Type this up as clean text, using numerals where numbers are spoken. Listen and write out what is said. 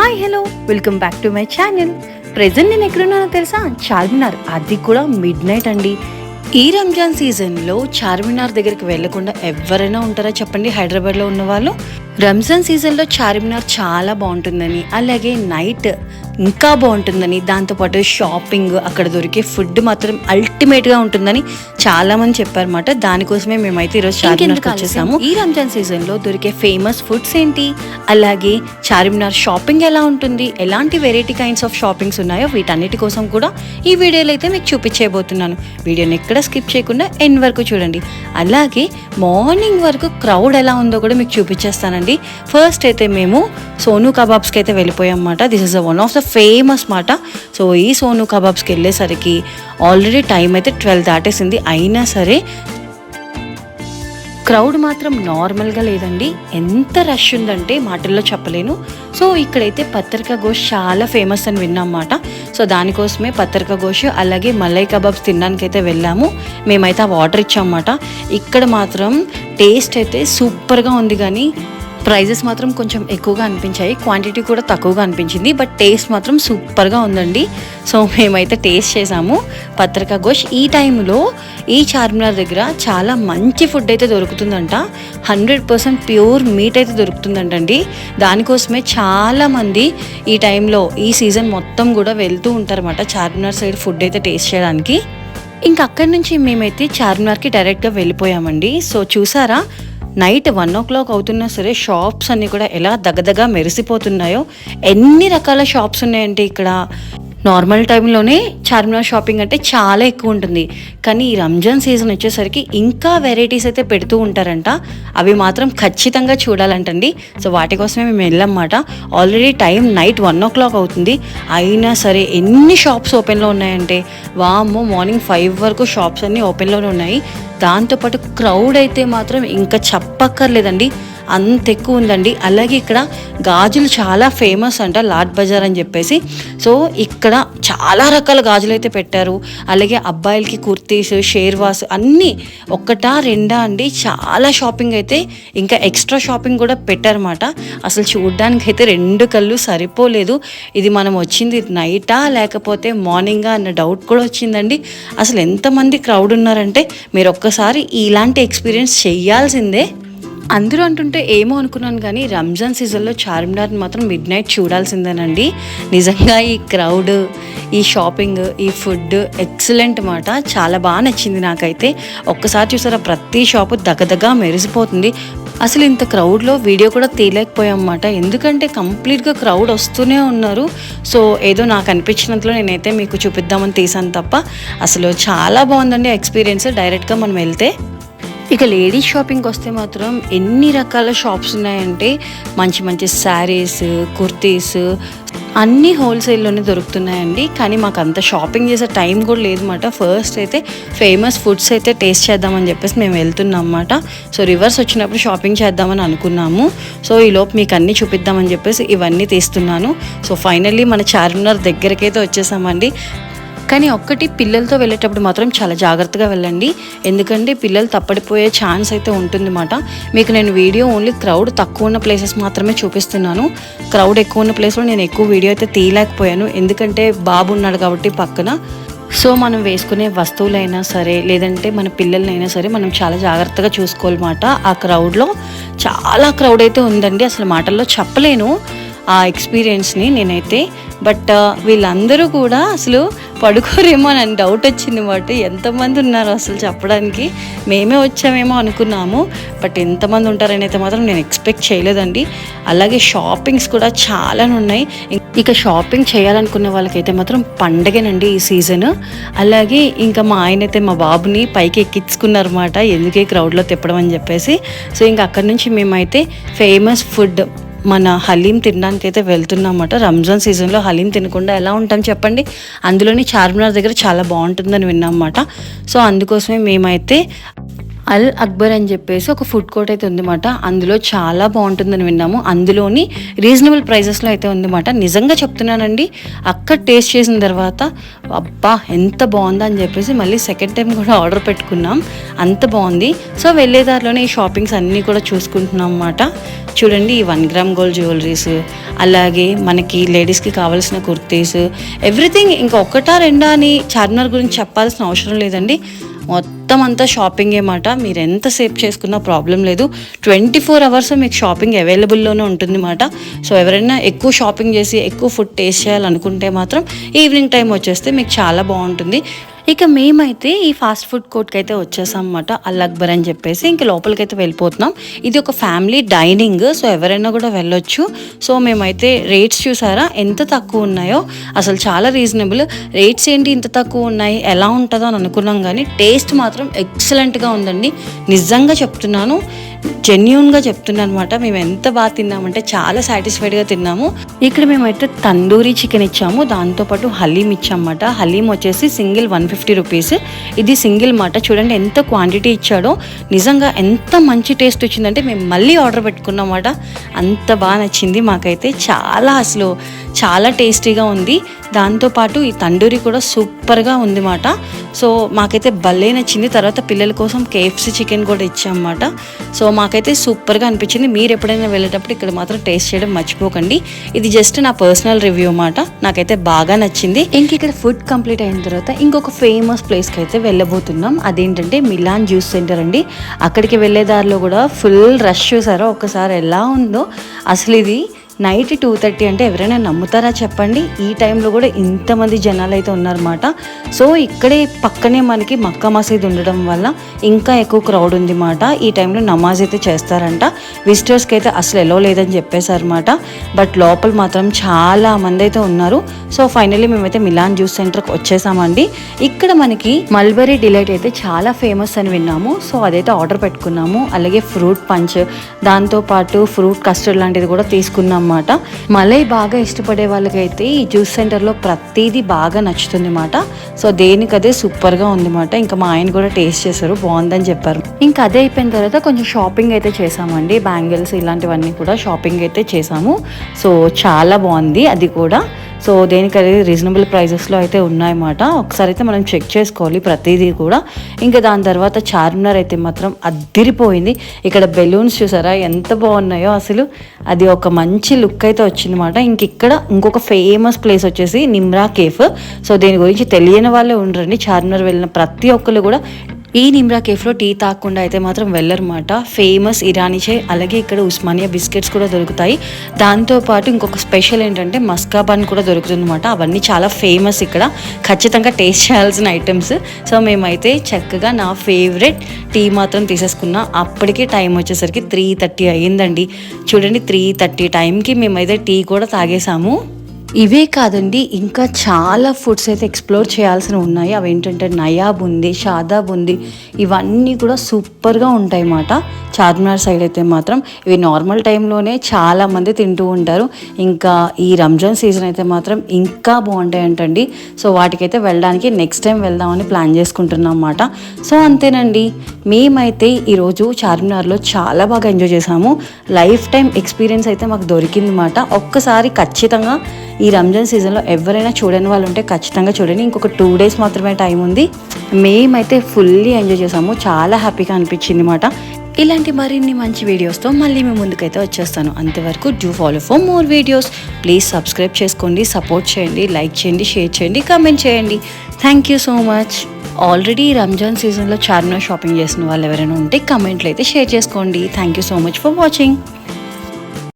Hi hello welcome back to my channel. Present నేను ఎక్కడున్నానో తెలుసా? చార్మినార్, అది కూడా మిడ్ నైట్ అండి. ఈ రంజాన్ సీజన్లో చార్మినార్ దగ్గరికి వెళ్ళకుండా ఎవరైనా ఉంటారా చెప్పండి హైదరాబాద్లో ఉన్న వాళ్ళు? రంజాన్ సీజన్లో చార్మినార్ చాలా బాగుంటుందని, అలాగే నైట్ ఇంకా బాగుంటుందని, దాంతోపాటు షాపింగ్, అక్కడ దొరికే ఫుడ్ మాత్రం అల్టిమేట్గా ఉంటుందని చాలామంది చెప్పారన్నమాట. దానికోసమే మేమైతే ఈరోజు చార్మినార్కి వచ్చేసాము. ఈ రంజాన్ సీజన్లో దొరికే ఫేమస్ ఫుడ్స్ ఏంటి, అలాగే చార్మినార్ షాపింగ్ ఎలా ఉంటుంది, ఎలాంటి వెరైటీ కైండ్స్ ఆఫ్ షాపింగ్స్ ఉన్నాయో వీటన్నిటి కోసం కూడా ఈ వీడియోలో అయితే మీకు చూపించేయబోతున్నాను. వీడియోని ఎక్కడ స్కిప్ చేయకుండా ఎండ్ వరకు చూడండి. అలాగే మార్నింగ్ వరకు క్రౌడ్ ఎలా ఉందో కూడా మీకు చూపించేస్తానండి. ఫస్ట్ అయితే మేము సోను కబాబ్స్కి అయితే వెళ్ళిపోయాం అన్నమాట. This is one of the famous మాట. సో ఈ సోను కబాబ్స్కి వెళ్ళేసరికి ఆల్రెడీ టైం అయితే 12 దాటేసింది. అయినా సరే క్రౌడ్ మాత్రం నార్మల్గా లేదండి. ఎంత రష్ ఉందంటే మాటల్లో చెప్పలేను. సో ఇక్కడైతే పత్తర్కా గోష్ చాలా ఫేమస్ అని విన్నామాట. సో దానికోసమే పత్తర్కా గోష్ అలాగే మలై కబాబ్స్ తినడానికి అయితే వెళ్ళాము. మేమైతే ఆ ఆర్డర్ ఇచ్చామన్నమాట. ఇక్కడ మాత్రం టేస్ట్ అయితే సూపర్గా ఉంది, కానీ ప్రైజెస్ మాత్రం కొంచెం ఎక్కువగా అనిపించాయి, క్వాంటిటీ కూడా తక్కువగా అనిపించింది. బట్ టేస్ట్ మాత్రం సూపర్గా ఉందండి. సో మేమైతే టేస్ట్ చేసాము పత్రికా గోష్. ఈ టైంలో ఈ చార్మినార్ దగ్గర చాలా మంచి ఫుడ్ అయితే దొరుకుతుందంట. 100% ప్యూర్ మీట్ అయితే దొరుకుతుందంటండి. దానికోసమే చాలామంది ఈ టైంలో ఈ సీజన్ మొత్తం కూడా వెళ్తూ ఉంటారన్నమాట చార్మినార్ సైడ్ ఫుడ్ అయితే టేస్ట్ చేయడానికి. ఇంకా అక్కడి నుంచి మేమైతే చార్మినార్కి డైరెక్ట్గా వెళ్ళిపోయామండి. సో చూసారా, నైట్ 1 o'clock అవుతున్నా సరే షాప్స్ అన్నీ కూడా ఎలా దగదగా మెరిసిపోతున్నాయో. ఎన్ని రకాల షాప్స్ ఉన్నాయంటే ఇక్కడ నార్మల్ టైంలోనే చార్మినార్ షాపింగ్ అంటే చాలా ఎక్కువ ఉంటుంది, కానీ ఈ రంజాన్ సీజన్ వచ్చేసరికి ఇంకా వెరైటీస్ అయితే పెడుతూ ఉంటారంట. అవి మాత్రం ఖచ్చితంగా చూడాలంటండి. సో వాటి కోసమే మేము వెళ్ళామన్నమాట. ఆల్రెడీ టైం నైట్ 1 o'clock అవుతుంది. అయినా సరే ఎన్ని షాప్స్ ఓపెన్లో ఉన్నాయంటే వామ్మో, మార్నింగ్ 5 వరకు షాప్స్ అన్నీ ఓపెన్లోనే ఉన్నాయి. దాంతోపాటు క్రౌడ్ అయితే మాత్రం ఇంకా చెప్పక్కర్లేదండి, అంత ఎక్కువ ఉందండి. అలాగే ఇక్కడ గాజులు చాలా ఫేమస్ అంట, లాట్ బజార్ అని చెప్పేసి. సో ఇక్కడ చాలా రకాల గాజులు అయితే పెట్టారు. అలాగే అబ్బాయిలకి కుర్తీస్, షేర్వాస్ అన్నీ ఒక్కటా రెండా అండి, చాలా షాపింగ్ అయితే ఇంకా ఎక్స్ట్రా షాపింగ్ కూడా పెట్టారన్నమాట. అసలు చూడడానికి అయితే 2 కళ్ళు సరిపోలేదు. ఇది మనం వచ్చింది నైటా లేకపోతే మార్నింగా అన్న డౌట్ కూడా వచ్చిందండి. అసలు ఎంతమంది క్రౌడ్ ఉన్నారంటే మీరు ఒక్కసారి ఇలాంటి ఎక్స్పీరియన్స్ చెయ్యాల్సిందే. అందరూ అంటుంటే ఏమో అనుకున్నాను, కానీ రంజాన్ సీజన్లో చార్మినార్ మాత్రం మిడ్ నైట్ చూడాల్సిందేనండి. నిజంగా ఈ క్రౌడ్, ఈ షాపింగ్, ఈ ఫుడ్ ఎక్సలెంట్ మాట. చాలా బాగా నచ్చింది నాకైతే. ఒక్కసారి చూసారా, ప్రతి షాపు దగ్గదగా మెరిసిపోతుంది. అసలు ఇంత క్రౌడ్లో వీడియో కూడా తీయలేకపోయామన్నమాట, ఎందుకంటే కంప్లీట్గా క్రౌడ్ వస్తూనే ఉన్నారు. సో ఏదో నాకు అనిపించినంతలో నేనైతే మీకు చూపిద్దామని తీసాను తప్ప అసలు చాలా బాగుందండి ఎక్స్పీరియన్స్ డైరెక్ట్గా మనం వెళ్తే. ఇక లేడీస్ షాపింగ్కి వస్తే మాత్రం ఎన్ని రకాల షాప్స్ ఉన్నాయంటే మంచి మంచి శారీస్, కుర్తీస్ అన్నీ హోల్సేల్లోనే దొరుకుతున్నాయండి. కానీ మాకు అంత షాపింగ్ చేసే టైం కూడా లేదన్నమాట. ఫస్ట్ అయితే ఫేమస్ ఫుడ్స్ అయితే టేస్ట్ చేద్దామని చెప్పేసి మేము వెళ్తున్నాం అన్నమాట. సో రివర్స్ వచ్చినప్పుడు షాపింగ్ చేద్దామని అనుకున్నాము. సో ఈలోపు మీకు అన్నీ చూపిద్దామని చెప్పేసి ఇవన్నీ తీస్తున్నాను. సో ఫైనల్లీ మన చార్మినార్ దగ్గరకైతే వచ్చేసామండి. కానీ ఒక్కటి, పిల్లలతో వెళ్ళేటప్పుడు మాత్రం చాలా జాగ్రత్తగా వెళ్ళండి, ఎందుకంటే పిల్లలు తప్పడిపోయే ఛాన్స్ అయితే ఉంటుందన్నమాట. మీకు నేను వీడియో ఓన్లీ క్రౌడ్ తక్కువ ఉన్న ప్లేసెస్ మాత్రమే చూపిస్తున్నాను. క్రౌడ్ ఎక్కువ ఉన్న ప్లేస్లో నేను ఎక్కువ వీడియో అయితే తీయలేకపోయాను, ఎందుకంటే బాబు ఉన్నాడు కాబట్టి పక్కన. సో మనం వేసుకునే వస్తువులైనా సరే, లేదంటే మన పిల్లలైనా సరే మనం చాలా జాగ్రత్తగా చూసుకోవాలన్నమాట. ఆ క్రౌడ్లో చాలా క్రౌడ్ అయితే ఉందండి, అసలు మాటల్లో చెప్పలేను ఆ ఎక్స్పీరియన్స్ని నేనైతే. బట్ వీళ్ళందరూ కూడా అసలు పడుకోరేమో అని డౌట్ వచ్చింది అన్నమాట. ఎంతమంది ఉన్నారు అసలు చెప్పడానికి, మేమే వచ్చామేమో అనుకున్నాము, బట్ ఎంతమంది ఉంటారని అయితే మాత్రం నేను ఎక్స్పెక్ట్ చేయలేదండి. అలాగే షాపింగ్స్ కూడా చాలా ఉన్నాయి. ఇక షాపింగ్ చేయాలనుకున్న వాళ్ళకైతే మాత్రం పండగేనండి ఈ సీజన్. అలాగే ఇంకా మా ఆయన అయితే మా బాబుని పైకి ఎక్కించుకున్నారన్నమాట, ఎందుకే క్రౌడ్లో తిప్పడం అని చెప్పేసి. సో ఇంకా అక్కడి నుంచి మేమైతే ఫేమస్ ఫుడ్ మన హలీం తినడానికి అయితే వెళ్తున్నామన్నమాట. రంజాన్ సీజన్లో హలీం తినకుండా ఎలా ఉంటాం చెప్పండి, అందులోని చార్మినార్ దగ్గర చాలా బాగుంటుందని విన్నామన్నమాట. సో అందుకోసమే మేమైతే అల్ అక్బర్ అని చెప్పేసి ఒక ఫుడ్ కోర్ట్ అయితే ఉందన్నమాట. అందులో చాలా బాగుంటుందని విన్నాము. అందులోని రీజనబుల్ ప్రైజెస్లో అయితే ఉందన్నమాట. నిజంగా చెప్తున్నానండి, అక్కడ టేస్ట్ చేసిన తర్వాత అబ్బా ఎంత బాగుందా అని చెప్పేసి మళ్ళీ సెకండ్ టైం కూడా ఆర్డర్ పెట్టుకున్నాం. అంత బాగుంది. సో వెళ్ళేదారిలోనే ఈ షాపింగ్స్ అన్నీ కూడా చూసుకుంటున్నాం అన్నమాట. చూడండి, ఈ 1 గ్రామ్ గోల్డ్ జ్యువెలరీస్, అలాగే మనకి లేడీస్కి కావాల్సిన కుర్తీస్, ఎవ్రీథింగ్. ఇంకా ఒకటా రెండా అని చార్మినార్ గురించి చెప్పాల్సిన అవసరం లేదండి. మొత్తం అంతా షాపింగ్ ఏమాట. మీరు ఎంతసేపు చేసుకున్నా ప్రాబ్లం లేదు. 24 అవర్స్ మీకు షాపింగ్ అవైలబుల్లోనే ఉంటుంది అన్నమాట. సో ఎవరైనా ఎక్కువ షాపింగ్ చేసి ఎక్కువ ఫుడ్ టేస్ట్ చేయాలనుకుంటే మాత్రం ఈవినింగ్ టైం వచ్చేస్తే మీకు చాలా బాగుంటుంది. ఇక మేమైతే ఈ ఫాస్ట్ ఫుడ్ కోర్ట్కి అయితే వచ్చేసాం అన్నమాట. అల్ అక్బర్ అని చెప్పేసి ఇంక లోపలికైతే వెళ్ళిపోతున్నాం. ఇది ఒక ఫ్యామిలీ డైనింగ్, సో ఎవరైనా కూడా వెళ్ళొచ్చు. సో మేమైతే రేట్స్ చూసారా ఎంత తక్కువ ఉన్నాయో, అసలు చాలా రీజనబుల్. రేట్స్ ఏంటి ఇంత తక్కువ ఉన్నాయి, ఎలా ఉంటుందో అని అనుకున్నాం, కానీ టేస్ట్ మాత్రం ఎక్సలెంట్గా ఉందండి. నిజంగా చెప్తున్నాను, జెన్యూన్గా చెప్తున్నాను అనమాట. మేము ఎంత బాగా తిన్నామంటే చాలా సాటిస్ఫైడ్గా తిన్నాము. ఇక్కడ మేమైతే తందూరి చికెన్ ఇచ్చాము, దాంతోపాటు హలీం ఇచ్చామన్నమాట. హలీం వచ్చేసి సింగిల్ 150 రూపీస్. ఇది సింగిల్ మాట. చూడండి ఎంత క్వాంటిటీ ఇచ్చాడో. నిజంగా ఎంత మంచి టేస్ట్ వచ్చిందంటే మేము మళ్ళీ ఆర్డర్ పెట్టుకున్నామన్నమాట. అంత బాగా నచ్చింది మాకైతే. అసలు చాలా టేస్టీగా ఉంది. దాంతోపాటు ఈ తండూరి కూడా సూపర్గా ఉంది మాట. సో మాకైతే భలే నచ్చింది. తర్వాత పిల్లల కోసం KFC చికెన్ కూడా ఇచ్చామన్నమాట. సో మాకైతే సూపర్గా అనిపించింది. మీరు ఎప్పుడైనా వెళ్ళేటప్పుడు ఇక్కడ మాత్రం టేస్ట్ చేయడం మర్చిపోకండి. ఇది జస్ట్ నా పర్సనల్ రివ్యూ అన్నమాట. నాకైతే బాగా నచ్చింది. ఇంక ఇక్కడ ఫుడ్ కంప్లీట్ అయిన తర్వాత ఇంకొక ఫేమస్ ప్లేస్కి అయితే వెళ్ళబోతున్నాం. అదేంటంటే మిలాన్ జ్యూస్ సెంటర్ అండి. అక్కడికి వెళ్ళే దారిలో కూడా ఫుల్ రష్ చూసారో ఒక్కసారి ఎలా ఉందో. అసలు ఇది నైట్ 2:30 అంటే ఎవరైనా నమ్ముతారా చెప్పండి? ఈ టైంలో కూడా ఇంతమంది జనాలు అయితే ఉన్నారన్నమాట. సో ఇక్కడే పక్కనే మనకి మక్కా మసీద్ ఉండడం వల్ల ఇంకా ఎక్కువ క్రౌడ్ ఉంది మాట. ఈ టైంలో నమాజ్ అయితే చేస్తారంట. విజిటర్స్కి అయితే అసలు ఎలో లేదని చెప్పేశారన్నమాట. బట్ లోపల మాత్రం చాలా మంది అయితే ఉన్నారు. సో ఫైనల్లీ మేమైతే మిలాన్ జ్యూస్ సెంటర్కి వచ్చేసామండి. ఇక్కడ మనకి మల్బరీ డిలైట్ అయితే చాలా ఫేమస్ అని విన్నాము. సో అదైతే ఆర్డర్ పెట్టుకున్నాము. అలాగే ఫ్రూట్ పంచ్, దాంతోపాటు ఫ్రూట్ కస్టర్డ్ లాంటిది కూడా తీసుకున్నాం అన్నమాట. మలై బాగా ఇష్టపడే వాళ్ళకైతే ఈ జ్యూస్ సెంటర్లో ప్రతిదీ బాగా నచ్చుతుంది అన్నమాట. సో దేనికదే సూపర్గా ఉంది అన్నమాట. ఇంకా మా ఆయన కూడా టేస్ట్ చేశారు, బాగుందని చెప్పారు. ఇంకా అదే అయిపోయిన తర్వాత కొంచెం షాపింగ్ అయితే చేసామండి. బ్యాంగిల్స్ ఇలాంటివన్నీ కూడా షాపింగ్ అయితే చేసాము. సో చాలా బాగుంది అది కూడా. సో దేనికది రీజనబుల్ ప్రైజెస్లో అయితే ఉన్నాయన్నమాట. ఒకసారి అయితే మనం చెక్ చేసుకోవాలి ప్రతిదీ కూడా. ఇంకా దాని తర్వాత చార్మినార్ అయితే మాత్రం అద్దిరిపోయింది. ఇక్కడ బెలూన్స్ చూసారా ఎంత బాగున్నాయో అసలు. అది ఒక మంచి లుక్ అయితే వచ్చిందన్నమాట. ఇక్కడ ఇంకొక ఫేమస్ ప్లేస్ వచ్చేసి నిమ్రా కేఫ్. సో దీని గురించి తెలియని వాళ్ళే ఉండరండి. చార్మినార్ వెళ్ళిన ప్రతి ఒక్కరు కూడా ఈ నిమ్రా కేఫ్లో టీ తాగకుండా అయితే మాత్రం వెళ్ళరన్నమాట. ఫేమస్ ఇరానీ చాయ్, అలాగే ఇక్కడ ఉస్మానియా బిస్కెట్స్ కూడా దొరుకుతాయి. దాంతోపాటు ఇంకొక స్పెషల్ ఏంటంటే మస్కా బన్ కూడా దొరుకుతుంది అన్నమాట. అవన్నీ చాలా ఫేమస్ ఇక్కడ, ఖచ్చితంగా టేస్ట్ చేయాల్సిన ఐటమ్స్. సో మేమైతే చక్కగా నా ఫేవరెట్ టీ మాత్రం తీసేసుకున్నా. అప్పటికి టైం వచ్చేసరికి 3:30 అయ్యిందండి. చూడండి 3:30 టైంకి మేమైతే టీ కూడా తాగేసాము. ఇవే కాదండి, ఇంకా చాలా ఫుడ్స్ అయితే ఎక్స్ప్లోర్ చేయాల్సినవి ఉన్నాయి. అవి ఏంటంటే నయాబ్ ఉంది, షాదాబ్ ఉంది. ఇవన్నీ కూడా సూపర్గా ఉంటాయి అన్నమాట. చార్మినార్ సైడ్ అయితే మాత్రం ఇవి నార్మల్ టైంలోనే చాలామంది తింటూ ఉంటారు. ఇంకా ఈ రంజాన్ సీజన్ అయితే మాత్రం ఇంకా బాగుంటాయి అంటండి. సో వాటికైతే వెళ్ళడానికి నెక్స్ట్ టైం వెళ్దామని ప్లాన్ చేసుకుంటున్నాం అన్నమాట. సో అంతేనండి, మేమైతే ఈరోజు చార్మినార్లో చాలా బాగా ఎంజాయ్ చేసాము. లైఫ్ టైం ఎక్స్పీరియన్స్ అయితే మాకు దొరికింది అన్నమాట. ఒక్కసారి ఖచ్చితంగా ఈ రంజాన్ సీజన్లో ఎవరైనా చూడని వాళ్ళు ఉంటే ఖచ్చితంగా చూడండి. ఇంకొక 2 డేస్ మాత్రమే టైం ఉంది. మేమైతే ఫుల్లీ ఎంజాయ్ చేసాము. చాలా హ్యాపీగా అనిపించింది అన్నమాట. ఇలాంటి మరిన్ని మంచి వీడియోస్తో మళ్ళీ మేము ముందుకైతే వచ్చేస్తాను. అంతవరకు do follow for more videos. Please subscribe చేసుకోండి, సపోర్ట్ చేయండి, లైక్ చేయండి, షేర్ చేయండి, కామెంట్ చేయండి. Thank you so much. Already Ramzan సీజన్లో చార్మినార్ షాపింగ్ చేసిన వాళ్ళు ఎవరైనా ఉంటే కామెంట్లు అయితే షేర్ చేసుకోండి. Thank you so much for watching.